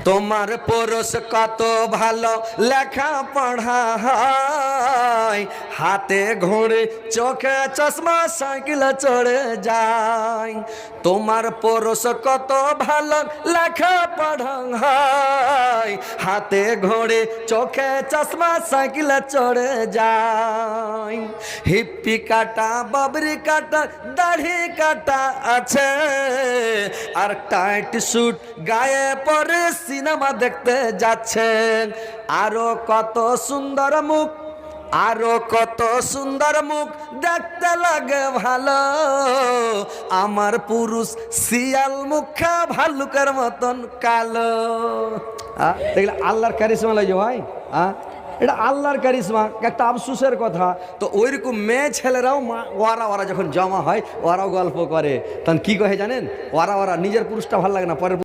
তোমার পুরুষ কত ভালো লেখা পড়া হয়, হাতে ঘড়ি চোখে চশমা সাইকেল চড়ে যায়। তোমার পুরুষ কত ভালো লেখা পড়া হয়, হাতে ঘড়ি চোখে চশমা সাইকেল চড়ে যায়। হিপ্পি কাটা বাবরি কাটা দাড়ি কাটা আছে, আর টাইট স্যুট গায়ে পরে সিনেমা দেখতে যাচ্ছেন। আরো কত সুন্দর মুখ, আরো কত সুন্দর মুখ দেখতে লাগে ভালো, আমার পুরুষ শিয়াল মুখা ভাল্লুকের মতন কালো। দেখলে আল্লাহর কারিশমা লাগে ভাই। এটা আল্লাহর কারিশমা। একটা আফসোসের কথা, তো ওইরকম মেয়ে ছেলেরাও ওরা যখন জমা হয় ওরাও গল্প করে, তখন কি কহে জানেন? ওরা নিজের পুরুষটা ভালো লাগে না, পরের